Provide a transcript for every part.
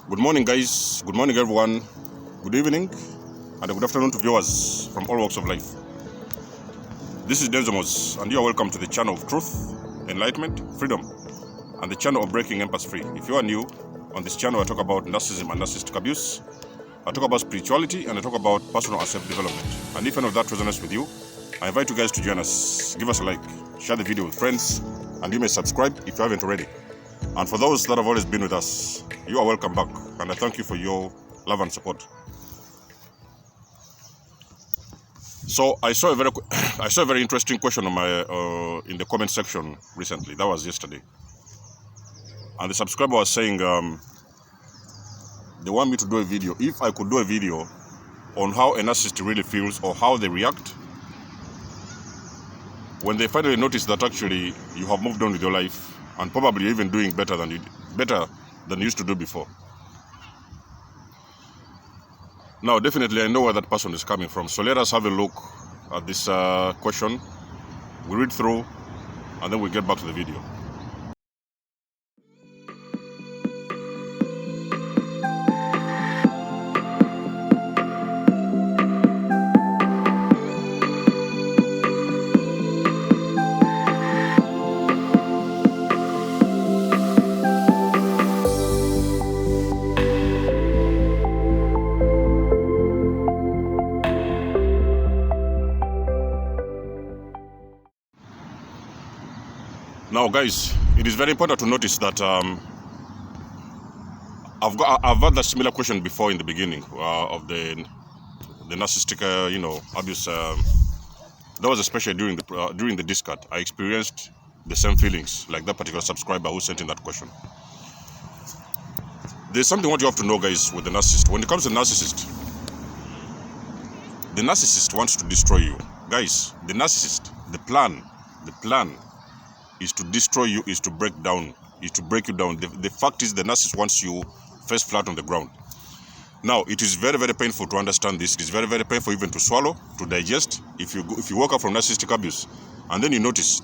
Good morning, guys. Good morning, everyone. Good evening, and a good afternoon to viewers from all walks of life. This is Denzomos, and you are welcome to the channel of truth, enlightenment, freedom, and the channel of breaking empaths free. If you are new on this channel, I talk about narcissism and narcissistic abuse. I talk about spirituality, and I talk about personal and self-development. And if any of that resonates with you, I invite you guys to join us. Give us a like, share the video with friends, and you may subscribe if you haven't already. And for those that have always been with us, you are welcome back, and I thank you for your love and support. So I saw a very interesting question on my in the comment section recently. That was yesterday, and the subscriber was saying they want me to do a video. If I could do a video on how a narcissist really feels or how they react when they finally notice that actually you have moved on with your life and probably you're even doing better than you used to do before. Now, definitely, I know where that person is coming from. So let us have a look at this question. We read through, and then we get back to the video. Now, guys, it is very important to notice that I've had that similar question before in the beginning of the narcissistic, abuse. That was especially during the discard. I experienced the same feelings like that particular subscriber who sent in that question. There's something what you have to know, guys, with the narcissist. When it comes to the narcissist wants to destroy you, guys. The narcissist, the plan is to destroy you, is to break you down. The fact is the narcissist wants you face flat on the ground. Now, it is very, very painful to understand this. It is very, very painful even to swallow, to digest. If you wake up from narcissistic abuse and then you notice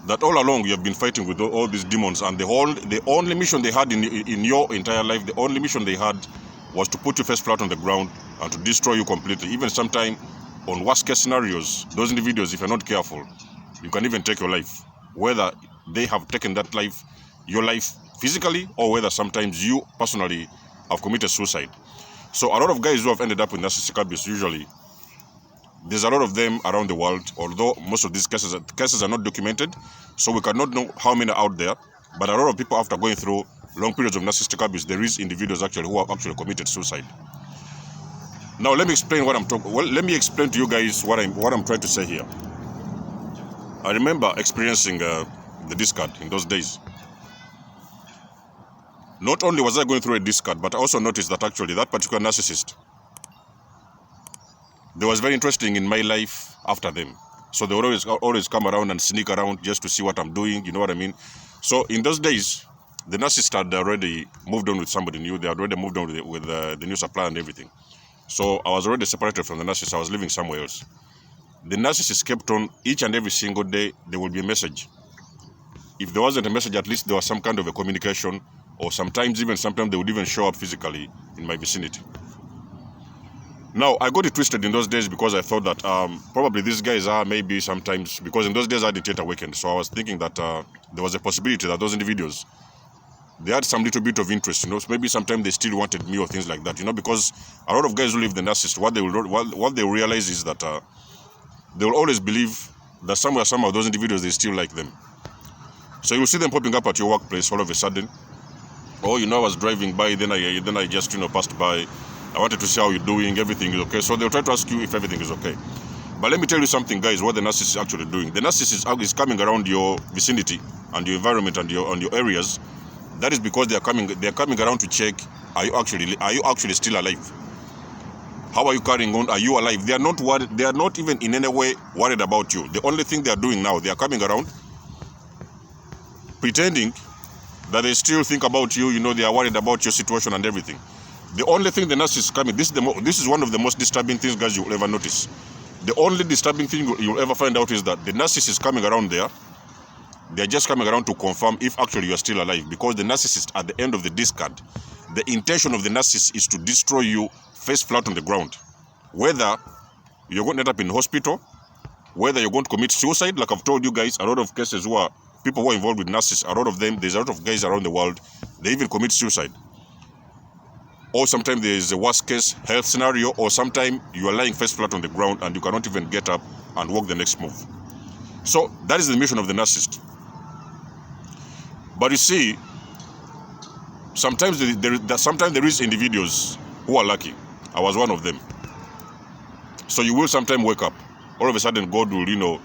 that all along you have been fighting with all these demons, and the only mission they had in your entire life, the only mission they had was to put you face flat on the ground and to destroy you completely. Even sometimes, on worst case scenarios, those individuals, if you're not careful, you can even take your life. Whether they have taken your life physically, or whether sometimes you personally have committed suicide. So a lot of guys who have ended up with narcissistic abuse, usually, there's a lot of them around the world, although most of these cases are not documented, so we cannot know how many are out there. But a lot of people, after going through long periods of narcissistic abuse, there is individuals actually who have actually committed suicide. Now, let me explain what I'm talking. Well, let me explain to you guys what I'm trying to say here. I remember experiencing the discard in those days. Not only was I going through a discard, but I also noticed that actually that particular narcissist, they was very interesting in my life after them. So they would always come around and sneak around just to see what I'm doing. You know what I mean? So in those days, the narcissist had already moved on with somebody new. They had already moved on with the new supplier and everything. So I was already separated from the narcissist. I was living somewhere else. The narcissist kept on, each and every single day, there would be a message. If there wasn't a message, at least there was some kind of a communication, or sometimes they would even show up physically in my vicinity. Now, I got it twisted in those days because I thought that probably these guys are maybe sometimes, because in those days I didn't yet awaken. So I was thinking that there was a possibility that those individuals, they had some little bit of interest, so maybe sometimes they still wanted me or things like that, because a lot of guys who live the narcissist, what they realize is that they will always believe that somewhere, somehow, those individuals, they still like them. So you will see them popping up at your workplace all of a sudden. Or, I was driving by, then I just, passed by. I wanted to see how you're doing, everything is okay. So they'll try to ask you if everything is okay. But let me tell you something, guys, what the narcissist is actually doing. The narcissist is coming around your vicinity and your environment and your areas. That is because they are coming around to check, are you actually still alive? How are you carrying on? Are you alive? They are not worried. They are not even in any way worried about you. The only thing they are doing now, they are coming around pretending that they still think about you. They are worried about your situation and everything. The only thing the narcissist is coming, this is one of the most disturbing things, guys, you will ever notice. The only disturbing thing you'll ever find out is that the narcissist is coming around there they're just coming around to confirm if actually you are still alive, because the narcissist, at the end of the discard, the intention of the narcissist is to destroy you face flat on the ground. Whether you're going to end up in hospital, whether you're going to commit suicide, like I've told you guys, a lot of cases where people who are involved with narcissists, a lot of them, there's a lot of guys around the world, they even commit suicide. Or sometimes there is a worst case health scenario, or sometimes you are lying face flat on the ground and you cannot even get up and walk the next move. So that is the mission of the narcissist. But you see, sometimes there is individuals who are lucky. I was one of them. So you will sometimes wake up. All of a sudden, God will,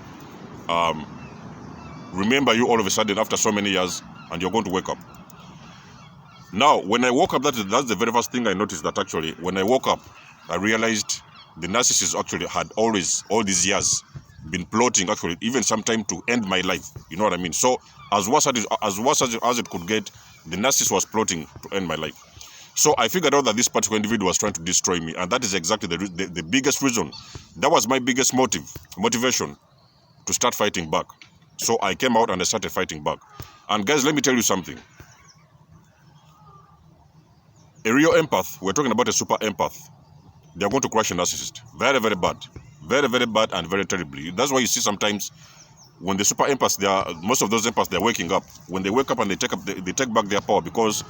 remember you all of a sudden after so many years, and you're going to wake up. Now, when I woke up, that's the very first thing I noticed, that actually, when I woke up, I realized the narcissist actually had always, all these years, been plotting, actually, even sometime to end my life. You know what I mean? So, as worse as it could get, the narcissist was plotting to end my life. So, I figured out that this particular individual was trying to destroy me, and that is exactly the biggest reason. That was my biggest motivation to start fighting back. So, I came out and I started fighting back. And guys, let me tell you something. A real empath, we're talking about a super empath, they're going to crush a narcissist. Very, very bad. Very, very bad and very terribly. That's why you see sometimes when the super empaths, most of those empaths, they're waking up. When they wake up and they take back their power, because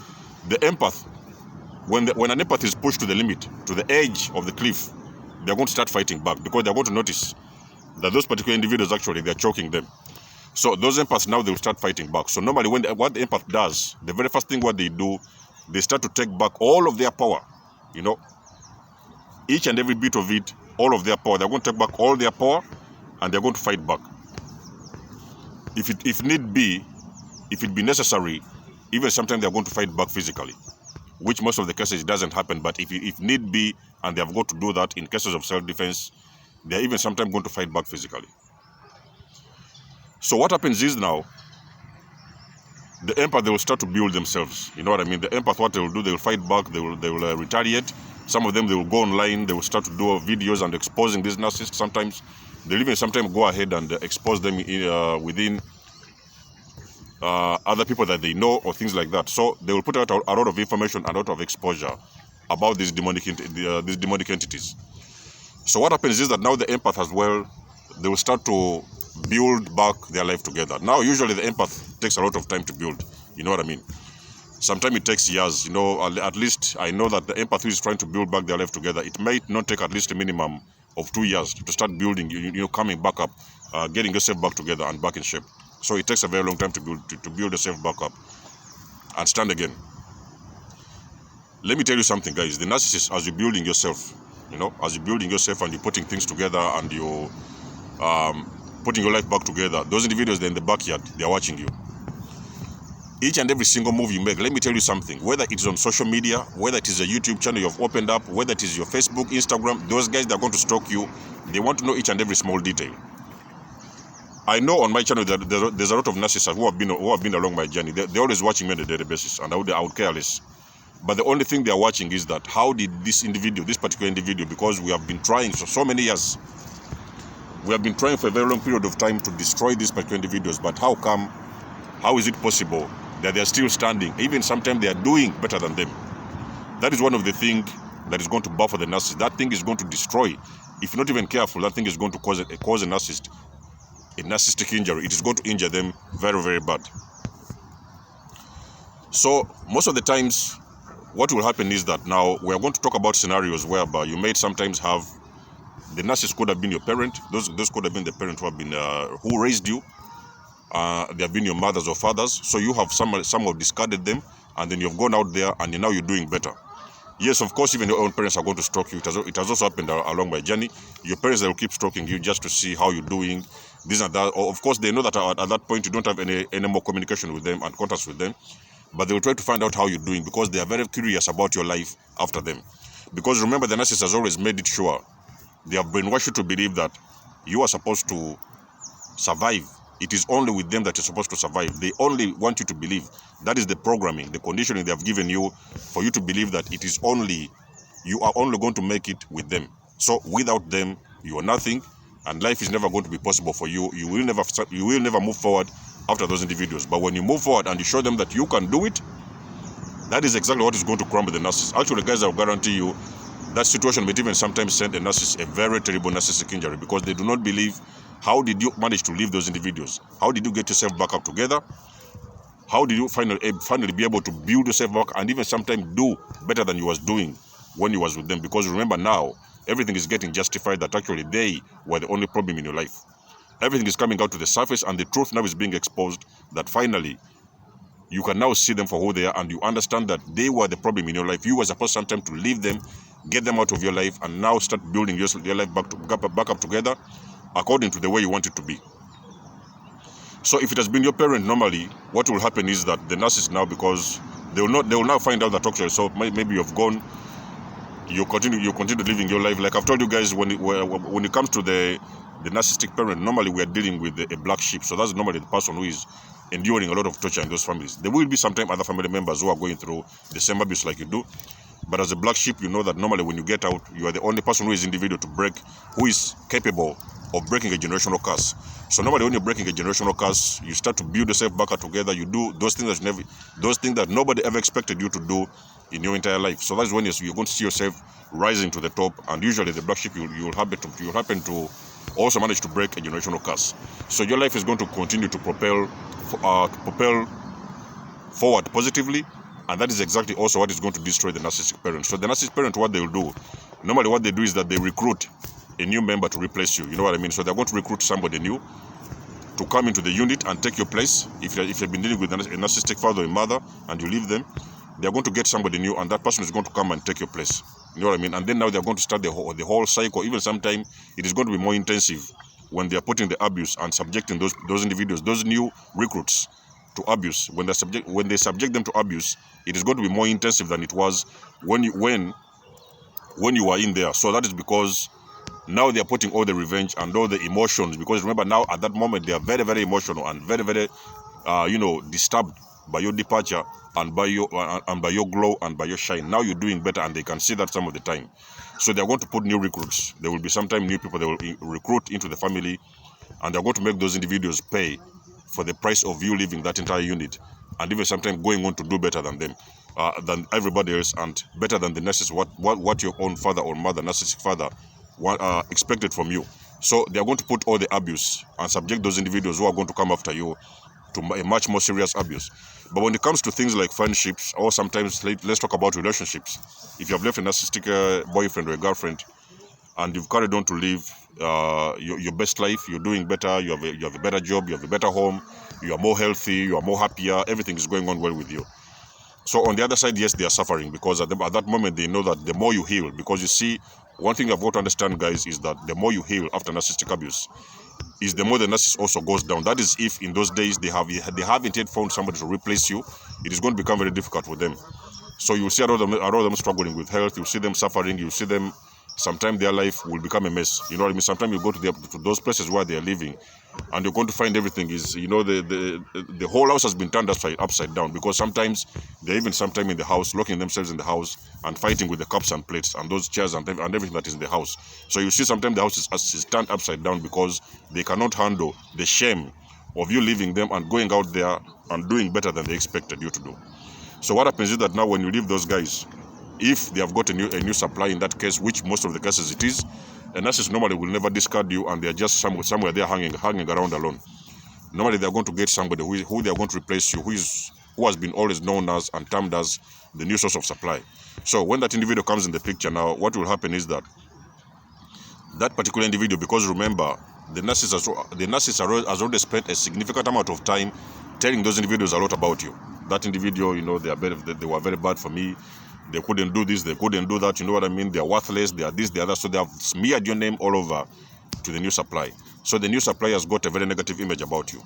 the empath, when an empath is pushed to the limit, to the edge of the cliff, they're going to start fighting back, because they're going to notice that those particular individuals, actually, they're choking them. So those empaths, now they'll start fighting back. So normally what the empath does, the very first thing what they do, they start to take back all of their power, each and every bit of it, all of their power. They're going to take back all their power, and they're going to fight back. If need be, if it be necessary, even sometimes they're going to fight back physically, which most of the cases it doesn't happen. But if need be, and they have got to do that in cases of self-defense, they're even sometimes going to fight back physically. So what happens is now, the empath, they will start to build themselves. You know what I mean? The empath, what they will do, they will fight back, they will retaliate. Some of them, they will go online, they will start to do videos and exposing these narcissists. Sometimes they'll even go ahead and expose them within other people that they know, or things like that. So they will put out a lot of information and a lot of exposure about these demonic entities. So what happens is that now the empath as well, they will start to build back their life together. Now, usually the empath takes a lot of time to build. You know what I mean? Sometimes it takes years. At least I know that the empath who is trying to build back their life together, it might not take at least a minimum of 2 years to start building, coming back up, getting yourself back together and back in shape. So it takes a very long time to build yourself back up and stand again. Let me tell you something, guys. The narcissist, as you're building yourself, as you're building yourself and you're putting things together and you're putting your life back together, those individuals, they're in the backyard, they're watching you. Each and every single move you make, let me tell you something, whether it's on social media, whether it is a YouTube channel you've opened up, whether it is your Facebook, Instagram, those guys, they're going to stalk you. They want to know each and every small detail. I know on my channel that there's a lot of narcissists who have been along my journey. They're always watching me on a daily basis, and I would care less. But the only thing they're watching is that how did this particular individual, because we have been trying for so many years, we have been trying for a very long period of time to destroy these particular individuals, but how is it possible that they're still standing? Even sometimes they are doing better than them. That is one of the things that is going to buffer the narcissist. That thing is going to destroy. If you're not even careful, that thing is going to cause a narcissist a narcissistic injury. It is going to injure them very, very bad. So most of the times, what will happen is that now we are going to talk about scenarios whereby you may sometimes have the narcissist could have been your parent. Those could have been the parent who raised you. They have been your mothers or fathers. So you have some have discarded them, and then you've gone out there and now you're doing better. Yes, of course, even your own parents are going to stalk you. It has also happened along my journey. Your parents, they will keep stalking you just to see how you're doing, this and that. Or of course, they know that at that point you don't have any more communication with them and contacts with them. But they will try to find out how you're doing, because they are very curious about your life after them. Because remember, the narcissist has always made it sure. They have brainwashed you to believe that you are supposed to survive. It is only with them that you're supposed to survive. They only want you to believe. That is the programming, the conditioning they have given you, for you to believe that you are only going to make it with them. So without them, you are nothing. and life is never going to be possible for you. You will never move forward after those individuals. But when you move forward and you show them that you can do it, that is exactly what is going to crumble the narcissist. Actually, guys, I'll guarantee you that situation may even sometimes send a narcissist a very terrible narcissistic injury, because they do not believe, how did you manage to leave those individuals? How did you get yourself back up together? How did you finally be able to build yourself back and even sometimes do better than you was doing when you was with them? Because remember, now everything is getting justified that actually they were the only problem in your life. Everything is coming out to the surface, and the truth now is being exposed, that finally you can now see them for who they are, and you understand that they were the problem in your life. You were supposed sometimes to leave them, get them out of your life, and now start building your life back up together according to the way you want it to be. So if it has been your parent, normally what will happen is that the narcissist now, because they will now find out that actually, so maybe you've gone, you continue living your life. Like I've told you guys, when it comes to the narcissistic parent, normally we are dealing with a black sheep. So that's normally the person who is enduring a lot of torture in those families. There will be sometimes other family members who are going through the same abuse like you do, but as a black sheep, you know that normally when you get out, you are the only person who is individual to break, who is capable of breaking a generational curse. So normally when you're breaking a generational curse, you start to build yourself back together. You do those things that nobody ever expected you to do in your entire life. So that's when you're going to see yourself rising to the top. And usually the black sheep, you'll happen to also manage to break a generational curse. So your life is going to continue to propel forward positively, and that is exactly also what is going to destroy the narcissistic parent. So the narcissistic parent, what they will do, normally what they do is that they recruit a new member to replace you. You know what I mean? So they're going to recruit somebody new to come into the unit and take your place. If you've been dealing with a narcissistic father or mother and you leave them, they're going to get somebody new, and that person is going to come and take your place. You know what I mean? And then now they're going to start the whole cycle. Even sometimes it is going to be more intensive when they are putting the abuse and subjecting those individuals, those new recruits, to abuse. When they subject them to abuse, it is going to be more intensive than it was when you were in there. So that is because now they are putting all the revenge and all the emotions, because remember, now at that moment they are very, very emotional and very, very disturbed by your departure and by your glow and by your shine. Now you're doing better, and they can see that some of the time. So they're going to put new recruits. There will be sometimes new people they will recruit into the family, and they're going to make those individuals pay for the price of you leaving that entire unit, and even sometimes going on to do better than them, than everybody else, and better than the narcissist, what your own father or mother, narcissistic father, expected from you. So they are going to put all the abuse and subject those individuals who are going to come after you to a much more serious abuse. But when it comes to things like friendships, or sometimes let's talk about relationships. If you have left a narcissistic boyfriend or a girlfriend, and you've carried on to live your best life, you're doing better, you have a better job, you have a better home, you are more healthy, you are more happier, everything is going on well with you. So on the other side, yes, they are suffering, because at that moment they know that the more you heal, because you see, one thing I've got to understand, guys, is that the more you heal after narcissistic abuse, is the more the narcissist also goes down. That is, if in those days they haven't yet found somebody to replace you, it is going to become very difficult for them. So you'll see a lot of them struggling with health, you'll see them suffering, you'll see them, sometimes their life will become a mess. You know what I mean? Sometimes you go to those places where they are living, and you're going to find everything is, the whole house has been turned upside down, because sometimes they're even sometimes in the house, locking themselves in the house and fighting with the cups and plates and those chairs and everything that is in the house. So you see sometimes the house is turned upside down, because they cannot handle the shame of you leaving them and going out there and doing better than they expected you to do. So what happens is that now when you leave those guys, if they have got a new supply, in that case, which most of the cases it is, a narcissist normally will never discard you, and they're just somewhere there hanging around alone. Normally they're going to get somebody who they are going to replace you, who has been always known as and termed as the new source of supply. So when that individual comes in the picture now, what will happen is that particular individual, because remember, the narcissist has already spent a significant amount of time telling those individuals a lot about you. That individual, they were very bad for me. They couldn't do this, they couldn't do that, you know what I mean? They are worthless, they are this, they are that. So they have smeared your name all over to the new supply. So the new supply has got a very negative image about you.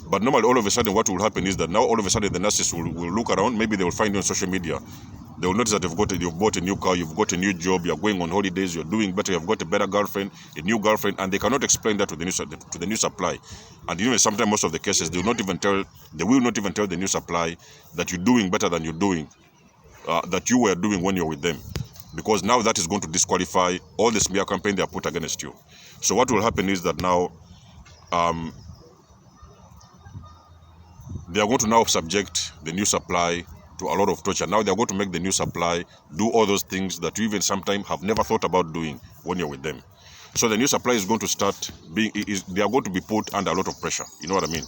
But normally, all of a sudden, what will happen is that now all of a sudden the narcissist will look around. Maybe they will find you on social media. They will notice that you've bought a new car, you've got a new job, you're going on holidays, you're doing better, you've got a better girlfriend, a new girlfriend, and they cannot explain that to the new supply. And even sometimes, most of the cases, they will not even tell the new supply that you're doing better than you're doing, that you were doing when you're with them. because now that is going to disqualify all the smear campaign they have put against you. So what will happen is that now they are going to now subject the new supply to a lot of torture. Now they are going to make the new supply do all those things that you even sometimes have never thought about doing when you're with them. So the new supply is going to start being, they are going to be put under a lot of pressure. You know what I mean?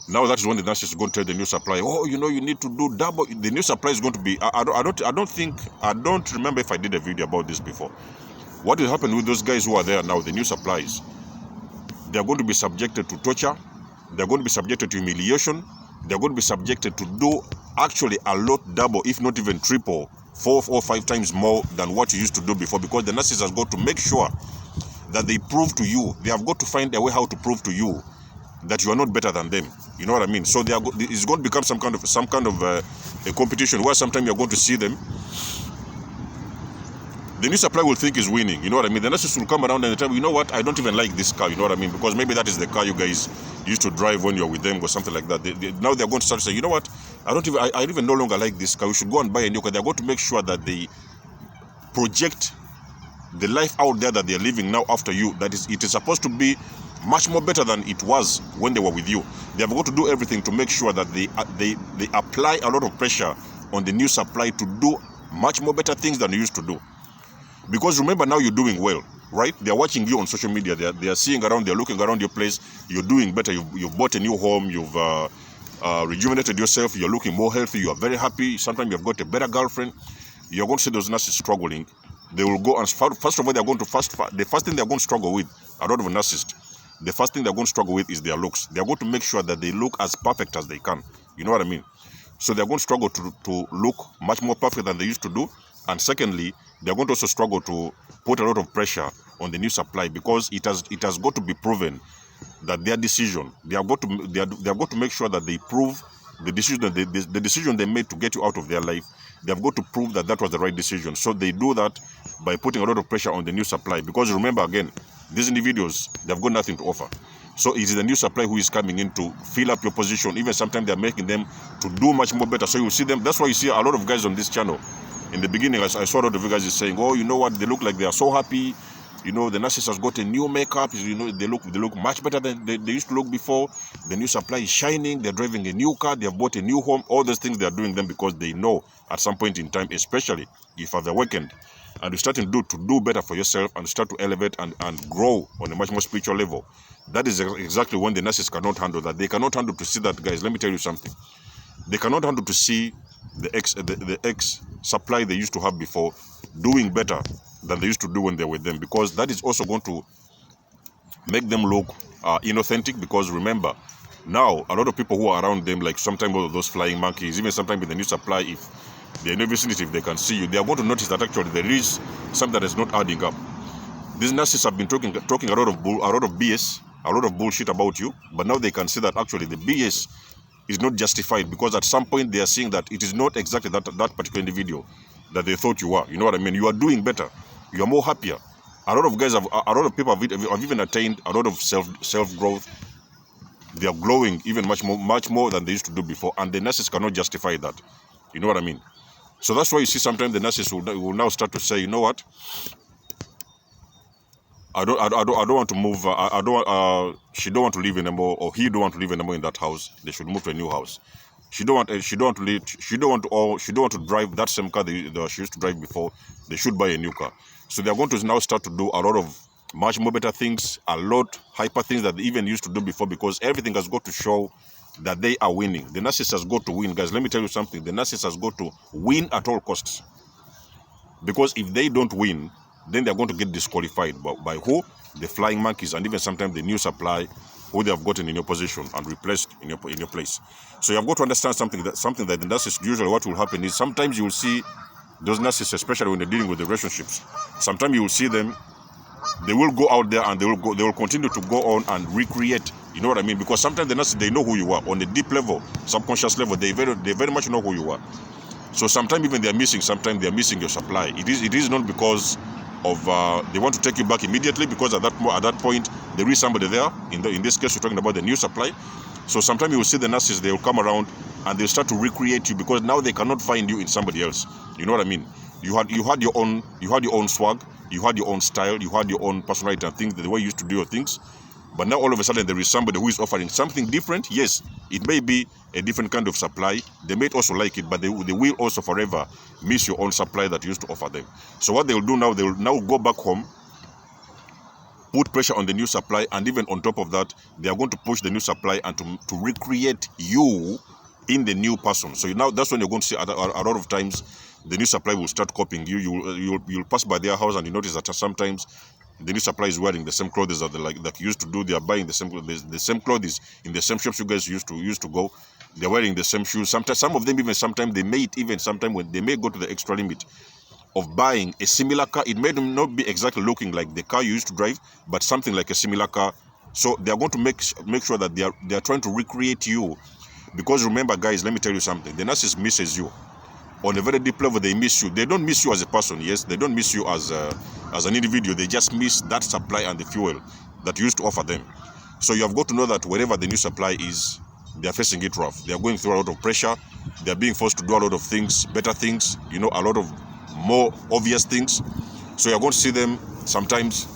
Now that is when the narcissist is going to tell the new supply, oh, you know, you need to do double. The new supply is going to be, I don't remember if I did a video about this before. What will happen with those guys who are there now, the new supplies? They are going to be subjected to torture. They are going to be subjected to humiliation. They are going to be subjected to do actually a lot double, if not even triple, 4 or 5 times more than what you used to do before, because the narcissist has got to make sure that they prove to you, they have got to find a way how to prove to you that you are not better than them. You know what I mean? So it's going to become some kind of a competition where sometimes you're going to see them. The new supply will think is winning. You know what I mean? The narcissist will come around and tell you, you know what? I don't even like this car. You know what I mean? Because maybe that is the car you guys used to drive when you're with them or something like that. Now they're going to start to say, you know what? I even no longer like this car. We should go and buy a new car. They're going to make sure that they project the life out there that they're living now after you. That is, it is supposed to be much more better than it was when they were with you. They have got to do everything to make sure that they apply a lot of pressure on the new supply to do much more better things than you used to do. Because remember, now you're doing well, right? They're watching you on social media. They are seeing around. They're looking around your place. You're doing better. You've bought a new home. You've rejuvenated yourself. You're looking more healthy. You are very happy. Sometimes you've got a better girlfriend. You're going to see those narcissists struggling. They will go and first of all, they're going to the first thing they're going to struggle with, a lot of narcissists, the first thing they're going to struggle with is their looks. They're going to make sure that they look as perfect as they can. You know what I mean? So they're going to struggle to look much more perfect than they used to do. And secondly, they're going to also struggle to put a lot of pressure on the new supply, because it has got to be proven that their decision, they have got to make sure that they prove the decision they made to get you out of their life. They have got to prove that that was the right decision. So they do that by putting a lot of pressure on the new supply, because remember, again, these individuals, they've got nothing to offer. So it is the new supply who is coming in to fill up your position. Even sometimes they're making them to do much more better. So you see them. That's why you see a lot of guys on this channel. In the beginning, I saw a lot of you guys saying, oh, you know what, they look like they are so happy. You know, the narcissist has got a new makeup. You know, they look much better than they used to look before. The new supply is shining. They're driving a new car. They have bought a new home. All those things, they are doing them because they know at some point in time, especially if you have awakened and you start to do better for yourself and start to elevate and grow on a much more spiritual level. That is exactly when the narcissist cannot handle that. They cannot handle to see that, guys. Let me tell you something. They cannot handle to see the ex supply they used to have before doing better than they used to do when they're with them, because that is also going to make them look inauthentic. Because remember, now a lot of people who are around them, like sometimes all of those flying monkeys, even sometimes with the new supply, if they're in the vicinity, if they can see you, they are going to notice that actually there is something that is not adding up. These narcissists have been talking a lot of BS, a lot of bullshit about you, but now they can see that actually the BS is not justified, because at some point they are seeing that it is not exactly that particular individual that they thought you were. You know what I mean? You are doing better. You are more happier. A lot of people have even attained a lot of self growth. They are glowing even much more than they used to do before, and the narcissist cannot justify that. You know what I mean? So that's why you see sometimes the narcissist will now start to say, you know what? I don't want to move. She don't want to live anymore, or he don't want to live anymore in that house. They should move to a new house. She don't want to drive that same car that she used to drive before. They should buy a new car. So they are going to now start to do a lot of much more better things, a lot hyper things that they even used to do before, because everything has got to show that they are winning. The narcissist has got to win, guys. Let me tell you something. The narcissist has got to win at all costs, because if they don't win, then they're going to get disqualified by who? The flying monkeys, and even sometimes the new supply who they have gotten in your position and replaced in your place. So you have got to understand something that the narcissist, usually what will happen is sometimes you will see those narcissists, especially when they're dealing with the relationships, sometimes you will see them, they will go out there and they will continue to go on and recreate. You know what I mean? Because sometimes the narcissists, they know who you are on a deep level, subconscious level. They very much know who you are. So sometimes even they're missing your supply. It is not because of they want to take you back immediately, because at that point there is somebody there. In this case, we're talking about the new supply. So sometimes you will see the narcissists, they will come around and they'll start to recreate you, because now they cannot find you in somebody else. You know what I mean? You had your own swag, you had your own style, you had your own personality and things, the way you used to do your things. But now all of a sudden there is somebody who is offering something different. Yes, it may be a different kind of supply. They may also like it, but they will also forever miss your own supply that you used to offer them. So what they will do now, they will now go back home, put pressure on the new supply, and even on top of that, they are going to push the new supply and to recreate you in the new person. So now that's when you're going to see a lot of times the new supply will start copying you. You'll pass by their house and you notice that sometimes the new supply is wearing the same clothes that like you used to do. They are buying the same clothes in the same shops you guys used to go. They're wearing the same shoes. Sometimes some of them sometimes they may when they may go to the extra limit of buying a similar car. It may not be exactly looking like the car you used to drive, but something like a similar car. So they are going to make sure that they are trying to recreate you. Because remember, guys, let me tell you something. The narcissist misses you. On a very deep level, they miss you. They don't miss you as a person, yes. They don't miss you as an individual. They just miss that supply and the fuel that you used to offer them. So you have got to know that wherever the new supply is, they are facing it rough. They are going through a lot of pressure. They are being forced to do a lot of things, better things, a lot of more obvious things. So you're going to see them sometimes.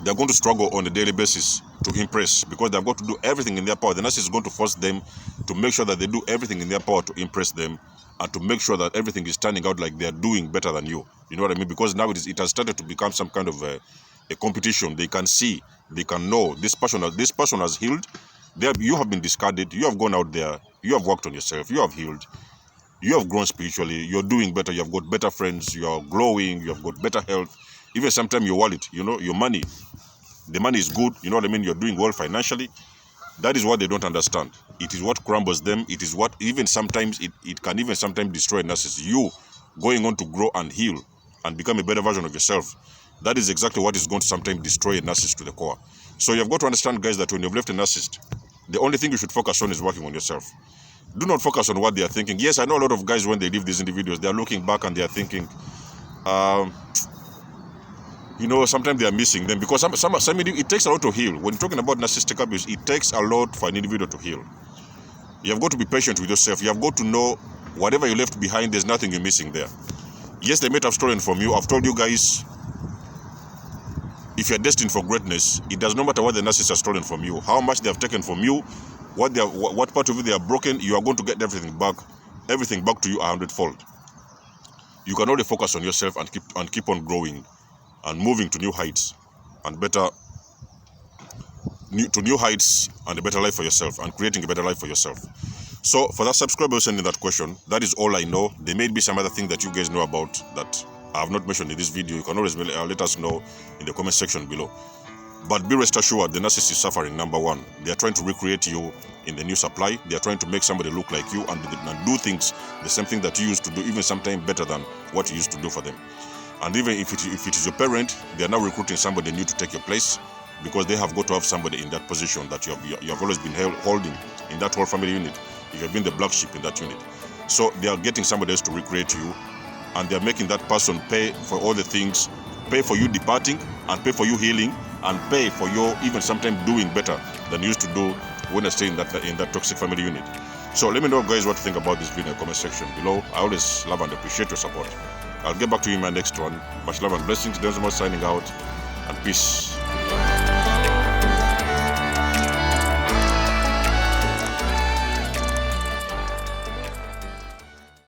They're going to struggle on a daily basis to impress, because they've got to do everything in their power. The narcissist is going to force them to make sure that they do everything in their power to impress them, and to make sure that everything is turning out like they're doing better than you. You know what I mean? Because now it has started to become some kind of a competition. They can see, they can know this person has healed. You have been discarded. You have gone out there. You have worked on yourself. You have healed. You have grown spiritually. You're doing better. You have got better friends. You are glowing. You have got better health. Even sometimes your wallet, your money, the money is good. You know what I mean? You're doing well financially. That is what they don't understand. It is what crumbles them. It is what even sometimes it can even sometimes destroy a narcissist. You going on to grow and heal and become a better version of yourself. That is exactly what is going to sometimes destroy a narcissist to the core. So you have got to understand, guys, that when you've left a narcissist, the only thing you should focus on is working on yourself. Do not focus on what they are thinking. Yes, I know a lot of guys, when they leave these individuals, they are looking back and they are thinking, sometimes they are missing them, because it takes a lot to heal. When you're talking about narcissistic abuse, it takes a lot for an individual to heal. You have got to be patient with yourself. You have got to know whatever you left behind, there's nothing you're missing there. Yes, they might have stolen from you. I've told you guys, if you're destined for greatness, it does not matter what the narcissist has stolen from you, how much they have taken from you, what part of you they have broken. You are going to get everything back to you 100-fold. You can only focus on yourself and keep on growing and moving to new heights and a better life for yourself, and creating a better life for yourself. So for that subscriber sending that question, that is all I know. There may be some other thing that you guys know about that I have not mentioned in this video. You can always let us know in the comment section below. But be rest assured, the narcissist is suffering. Number one, they are trying to recreate you in the new supply. They are trying to make somebody look like you and do things, the same thing that you used to do, even sometimes better than what you used to do for them. And even if it is your parent, they are now recruiting somebody new to take your place, because they have got to have somebody in that position that you have always been holding in that whole family unit. You have been the black sheep in that unit. So they are getting somebody else to recreate you, and they are making that person pay for all the things, pay for you departing, and pay for you healing, and pay for your even sometimes doing better than you used to do when I stay in that toxic family unit. So let me know, guys, what you think about this video in the comment section below. I always love and appreciate your support. I'll get back to you in my next one. Much love and blessings. Denzimo signing out, and peace.